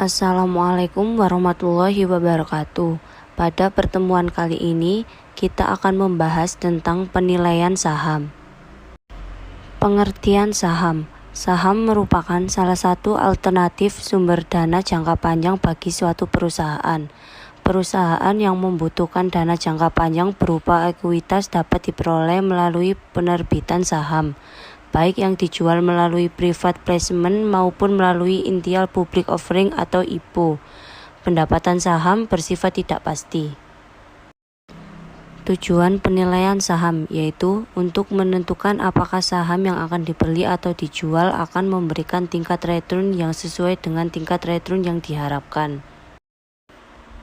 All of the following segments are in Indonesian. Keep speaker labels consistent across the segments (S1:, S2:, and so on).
S1: Assalamualaikum warahmatullahi wabarakatuh. Pada pertemuan kali ini, kita akan membahas tentang penilaian saham. Pengertian saham. Saham merupakan salah satu alternatif sumber dana jangka panjang bagi suatu perusahaan. Perusahaan yang membutuhkan dana jangka panjang berupa ekuitas dapat diperoleh melalui penerbitan saham, baik yang dijual melalui private placement maupun melalui Initial Public Offering atau IPO. Pendapatan saham bersifat tidak pasti. Tujuan penilaian saham yaitu untuk menentukan apakah saham yang akan dibeli atau dijual akan memberikan tingkat return yang sesuai dengan tingkat return yang diharapkan.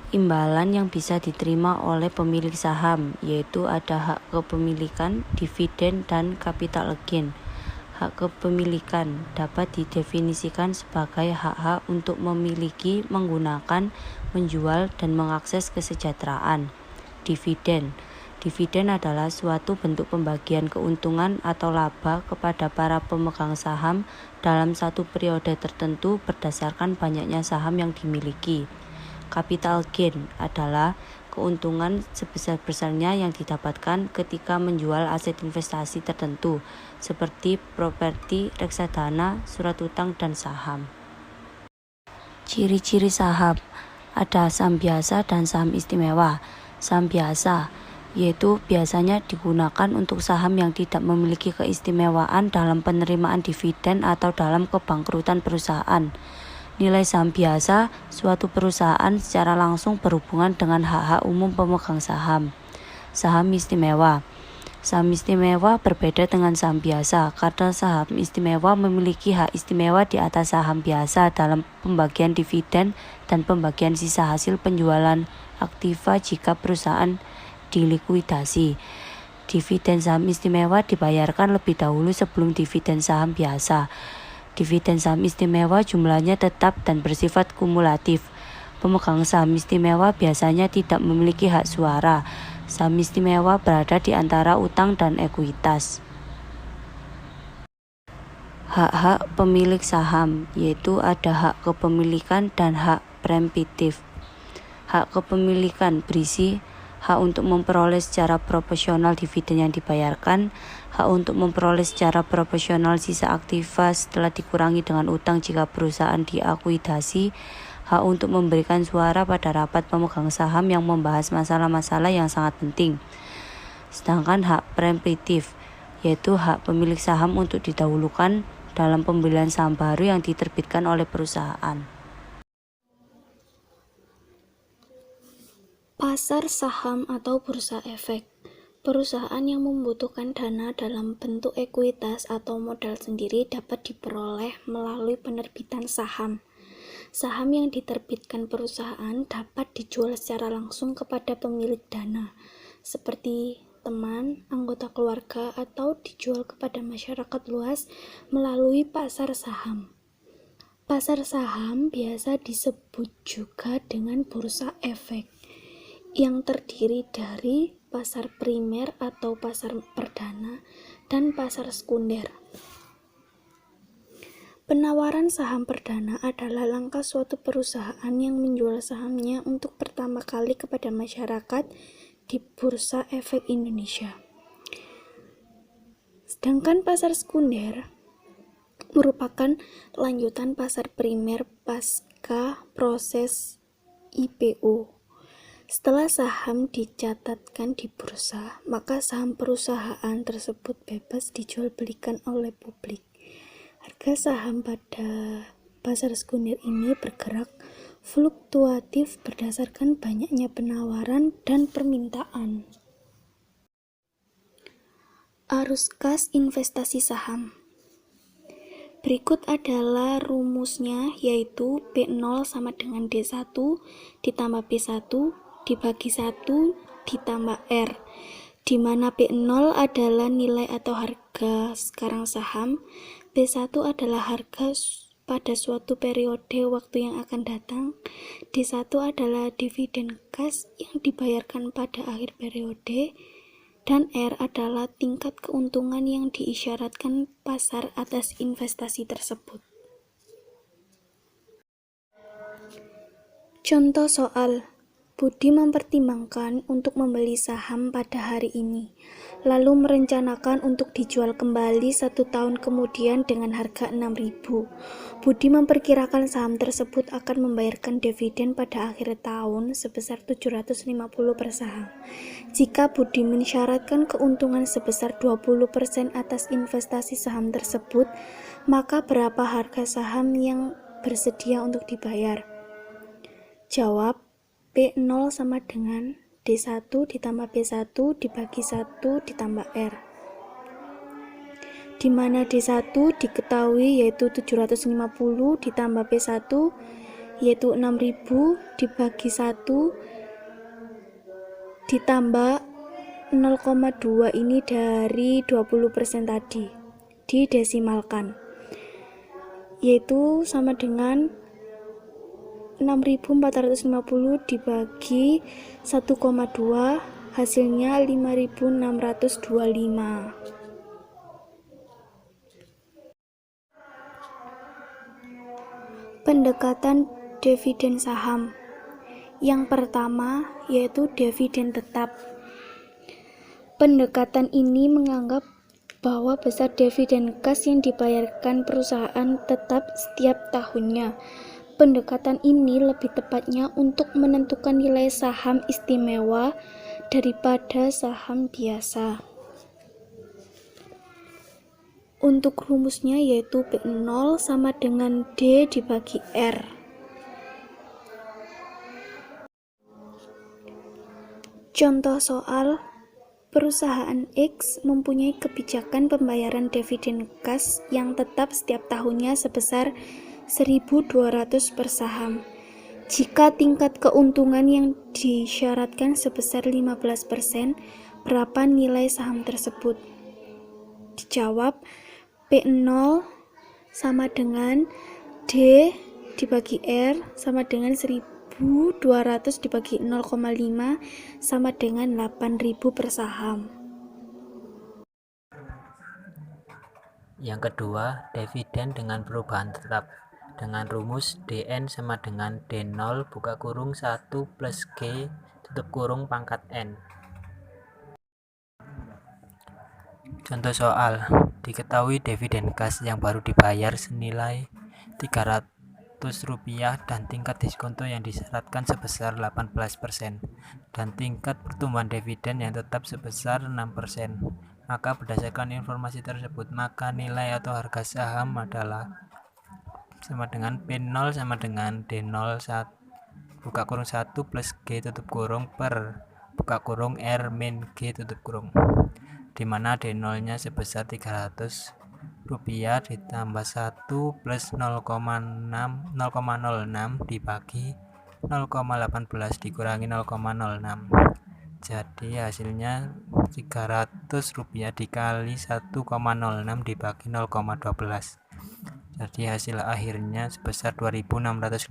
S1: Imbalan yang bisa diterima oleh pemilik saham yaitu ada hak kepemilikan, dividen, dan capital gain. Hak kepemilikan dapat didefinisikan sebagai hak-hak untuk memiliki, menggunakan, menjual, dan mengakses kesejahteraan. Dividen adalah suatu bentuk pembagian keuntungan atau laba kepada para pemegang saham dalam satu periode tertentu berdasarkan banyaknya saham yang dimiliki. Capital gain adalah keuntungan sebesar-besarnya yang didapatkan ketika menjual aset investasi tertentu, seperti properti, reksadana, surat utang, dan saham. Ciri-ciri saham. Ada saham biasa dan saham istimewa. Saham biasa yaitu biasanya digunakan untuk saham yang tidak memiliki keistimewaan dalam penerimaan dividen atau dalam kebangkrutan perusahaan. Nilai saham biasa, suatu perusahaan secara langsung berhubungan dengan hak-hak umum pemegang saham. Saham istimewa. Saham istimewa berbeda dengan saham biasa karena saham istimewa memiliki hak istimewa di atas saham biasa dalam pembagian dividen dan pembagian sisa hasil penjualan aktiva jika perusahaan dilikuidasi. Dividen saham istimewa dibayarkan lebih dahulu sebelum dividen saham biasa. Dividen saham istimewa jumlahnya tetap dan bersifat kumulatif. Pemegang saham istimewa biasanya tidak memiliki hak suara. Saham istimewa berada di antara utang dan ekuitas. Hak-hak pemilik saham yaitu ada hak kepemilikan dan hak preemptif. Hak kepemilikan berisi hak untuk memperoleh secara proporsional dividen yang dibayarkan, hak untuk memperoleh secara proporsional sisa aktiva setelah dikurangi dengan utang jika perusahaan diakuidasi, hak untuk memberikan suara pada rapat pemegang saham yang membahas masalah-masalah yang sangat penting. Sedangkan hak preemptif, yaitu hak pemilik saham untuk didahulukan dalam pembelian saham baru yang diterbitkan oleh perusahaan.
S2: Pasar saham atau bursa efek. Perusahaan yang membutuhkan dana dalam bentuk ekuitas atau modal sendiri dapat diperoleh melalui penerbitan saham. Saham yang diterbitkan perusahaan dapat dijual secara langsung kepada pemilik dana, seperti teman, anggota keluarga, atau dijual kepada masyarakat luas melalui pasar saham. Pasar saham biasa disebut juga dengan bursa efek, yang terdiri dari pasar primer atau pasar perdana dan pasar sekunder. Penawaran saham perdana adalah langkah suatu perusahaan yang menjual sahamnya untuk pertama kali kepada masyarakat di Bursa Efek Indonesia. Sedangkan pasar sekunder merupakan lanjutan pasar primer pasca proses IPO. Setelah saham dicatatkan di bursa, maka saham perusahaan tersebut bebas dijual belikan oleh publik. Harga saham pada pasar sekunder ini bergerak fluktuatif berdasarkan banyaknya penawaran dan permintaan. Arus kas investasi saham. Berikut adalah rumusnya, yaitu B0 sama dengan D1 ditambah B1 dibagi 1 ditambah R, di mana B0 adalah nilai atau harga sekarang saham, B1 adalah harga pada suatu periode waktu yang akan datang, D1 adalah dividen kas yang dibayarkan pada akhir periode, dan R adalah tingkat keuntungan yang diisyaratkan pasar atas investasi tersebut. Contoh soal, Budi mempertimbangkan untuk membeli saham pada hari ini, lalu merencanakan untuk dijual kembali 1 tahun kemudian dengan harga 6.000. Budi memperkirakan saham tersebut akan membayarkan dividen pada akhir tahun sebesar 750 per saham. Jika Budi mensyaratkan keuntungan sebesar 20% atas investasi saham tersebut, maka berapa harga saham yang bersedia untuk dibayar? Jawab, P0 sama dengan D1 ditambah B1 dibagi 1 ditambah R. Di mana D1 diketahui yaitu 750 ditambah B1 yaitu 6.000 dibagi 1 ditambah 0,2 ini dari 20% tadi. Didesimalkan. Yaitu sama dengan 6.450 dibagi 1,2 hasilnya 5.625. Pendekatan dividen saham. Yang pertama yaitu dividen tetap. Pendekatan ini menganggap bahwa besar dividen kas yang dibayarkan perusahaan tetap setiap tahunnya. Pendekatan ini lebih tepatnya untuk menentukan nilai saham istimewa daripada saham biasa. Untuk rumusnya yaitu P0 sama dengan D dibagi R. Contoh soal, perusahaan X mempunyai kebijakan pembayaran dividen kas yang tetap setiap tahunnya sebesar 1.200 per saham. Jika tingkat keuntungan yang disyaratkan sebesar 15%, berapa nilai saham tersebut? Dijawab, P0 sama dengan D dibagi R sama dengan 1.200 dibagi 0,5 sama dengan 8.000 per saham.
S3: Yang kedua, dividen dengan perubahan tetap. Dengan rumus DN sama dengan D0 buka kurung 1 plus G tutup kurung pangkat N. Contoh soal, diketahui dividen kas yang baru dibayar senilai Rp300 dan tingkat diskonto yang disyaratkan sebesar 18% dan tingkat pertumbuhan dividen yang tetap sebesar 6%. Maka berdasarkan informasi tersebut, maka nilai atau harga saham adalah sama dengan P0 sama dengan D0 buka kurung 1 plus G tutup kurung per buka kurung R min G tutup kurung, dimana D0 nya sebesar Rp300 ditambah 1 plus 0,06 dibagi 0,18 dikurangi 0,06, jadi hasilnya Rp300 dikali 1,06 dibagi 0,12, jadi hasil akhirnya sebesar 2.650.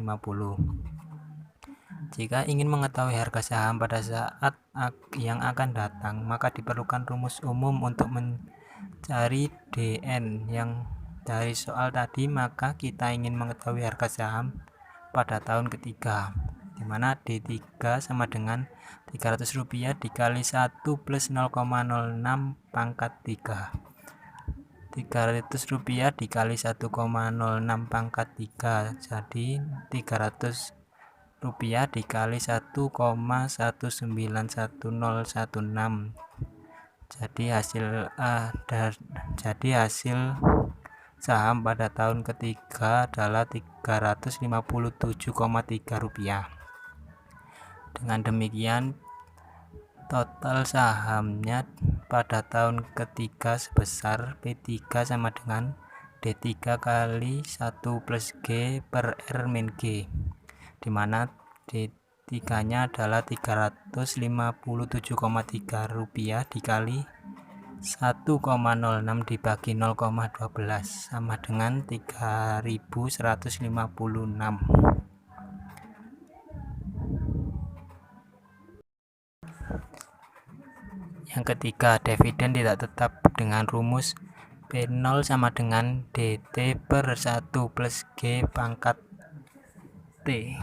S3: Jika ingin mengetahui harga saham pada saat yang akan datang, maka diperlukan rumus umum untuk mencari DN yang dari soal tadi. Maka kita ingin mengetahui harga saham pada tahun ketiga, di mana D3 sama dengan Rp300 dikali 1 plus 0,06 pangkat 3. Rp300 dikali 1,06 pangkat 3, jadi Rp300 dikali 1,191016, jadi hasil saham pada tahun ketiga adalah Rp357,3. Dengan demikian total sahamnya pada tahun ketiga sebesar P3 sama dengan D3 kali 1 plus G per R min G, dimana D3 nya adalah Rp357,3 dikali 1,06 dibagi 0,12 sama dengan 3.156. Yang ketiga, dividen tidak tetap dengan rumus P0 sama dengan DT per 1 plus G pangkat T.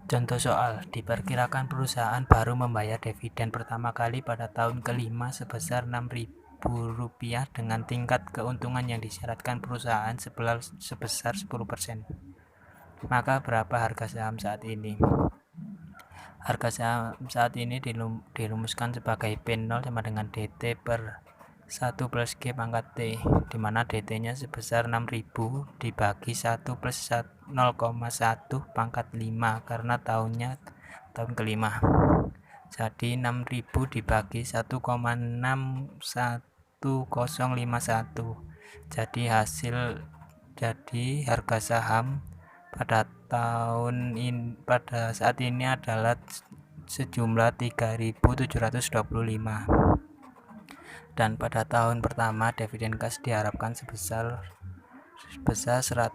S3: Contoh soal, diperkirakan perusahaan baru membayar dividen pertama kali pada tahun kelima sebesar Rp6.000 dengan tingkat keuntungan yang disyaratkan perusahaan sebesar 10%. Maka berapa harga saham saat ini? Harga saham saat ini dirumuskan sebagai P0 sama dengan DT per 1 plus G pangkat T, di mana DT-nya sebesar 6.000 dibagi 1 plus 0,1 pangkat 5 karena tahun kelima. Jadi 6.000 dibagi 1,61051. Jadi harga saham pada saat ini adalah sejumlah 3.725. Dan pada tahun pertama dividen cash diharapkan sebesar Rp100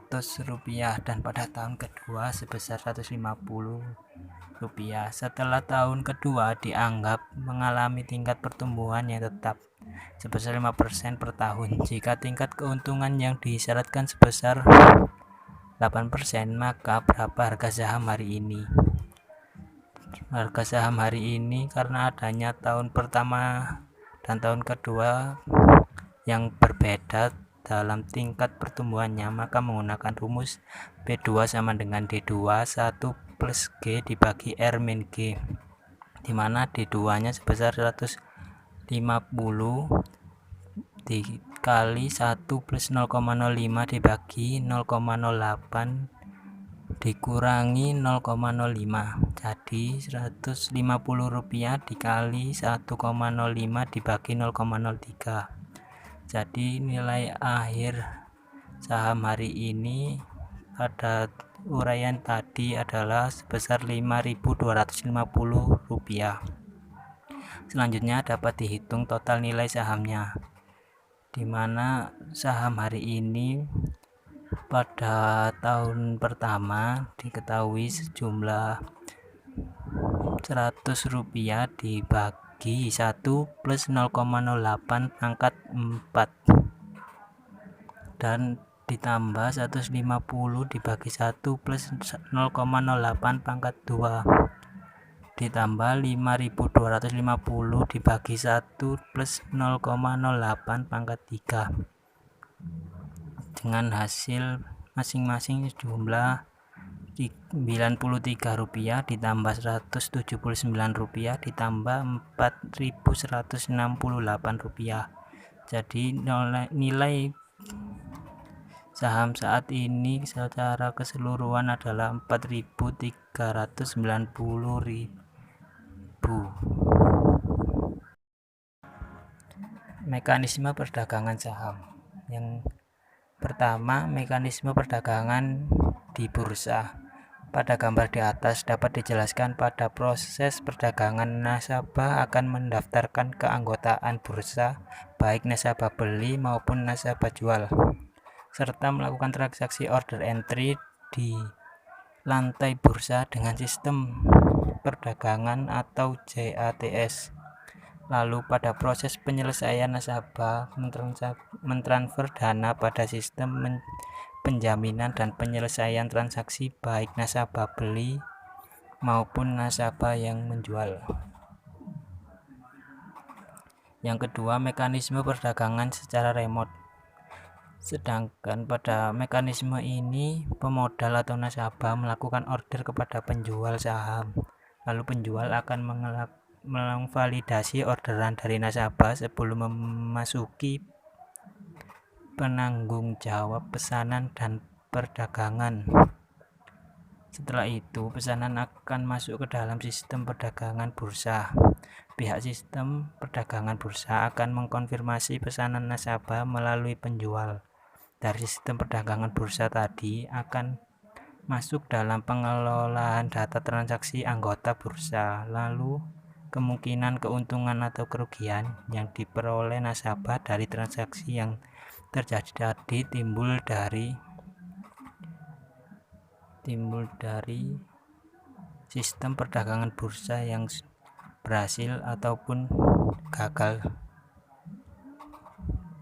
S3: dan pada tahun kedua sebesar Rp150. Setelah tahun kedua dianggap mengalami tingkat pertumbuhan yang tetap sebesar 5% per tahun. Jika tingkat keuntungan yang disyaratkan sebesar 8%, maka berapa harga saham hari ini? Harga saham hari ini karena adanya tahun pertama dan tahun kedua yang berbeda dalam tingkat pertumbuhannya, maka menggunakan rumus P2 sama dengan D2 1 plus G dibagi R min G, di mana D2 nya sebesar 150 dikali 1 plus 0,05 dibagi 0,08 dikurangi 0,05, jadi Rp150 dikali 1,05 dibagi 0,03. Jadi nilai akhir saham hari ini pada uraian tadi adalah sebesar Rp5.250. Selanjutnya dapat dihitung total nilai sahamnya, di mana saham hari ini pada tahun pertama diketahui sejumlah Rp100 dibagi 1 plus 0,08 pangkat 4 dan ditambah 150 dibagi 1 plus 0,08 pangkat 2 ditambah 5.250 dibagi 1 plus 0,08 pangkat 3 dengan hasil masing-masing sejumlah Rp93 ditambah Rp179 ditambah Rp4.168. Jadi nilai saham saat ini secara keseluruhan adalah Rp4.390.000. Mekanisme perdagangan saham. Yang pertama, mekanisme perdagangan di bursa. Pada gambar di atas dapat dijelaskan pada proses perdagangan nasabah akan mendaftarkan keanggotaan bursa, baik nasabah beli maupun nasabah jual, serta melakukan transaksi order entry di lantai bursa dengan sistem perdagangan atau JATS. Lalu pada proses penyelesaian nasabah mentransfer dana pada sistem penjaminan dan penyelesaian transaksi baik nasabah beli maupun nasabah yang menjual. Yang kedua, mekanisme perdagangan secara remote. Sedangkan pada mekanisme ini pemodal atau nasabah melakukan order kepada penjual saham, lalu penjual akan memvalidasi orderan dari nasabah sebelum memasuki penanggung jawab pesanan dan perdagangan. Setelah itu, pesanan akan masuk ke dalam sistem perdagangan bursa. Pihak sistem perdagangan bursa akan mengkonfirmasi pesanan nasabah melalui penjual. Dari sistem perdagangan bursa tadi akan masuk dalam pengelolaan data transaksi anggota bursa, lalu kemungkinan keuntungan atau kerugian yang diperoleh nasabah dari transaksi yang terjadi tadi timbul dari sistem perdagangan bursa yang berhasil ataupun gagal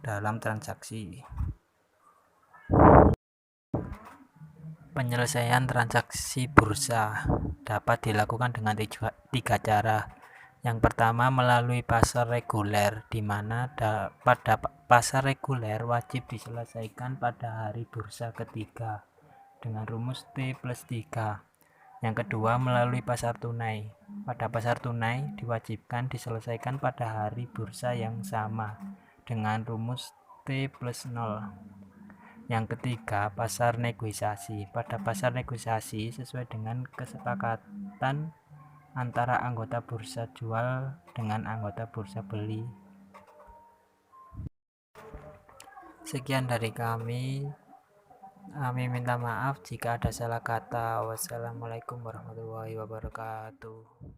S3: dalam transaksi. Penyelesaian transaksi bursa dapat dilakukan dengan tiga cara. Yang pertama melalui pasar reguler, di mana pada pasar reguler wajib diselesaikan pada hari bursa ketiga dengan rumus T plus 3. Yang kedua melalui pasar tunai. Pada pasar tunai diwajibkan diselesaikan pada hari bursa yang sama dengan rumus T plus 0. Yang ketiga, pasar negosiasi. Pada pasar negosiasi sesuai dengan kesepakatan antara anggota bursa jual dengan anggota bursa beli. Sekian dari kami. Kami minta maaf jika ada salah kata. Wassalamualaikum warahmatullahi wabarakatuh.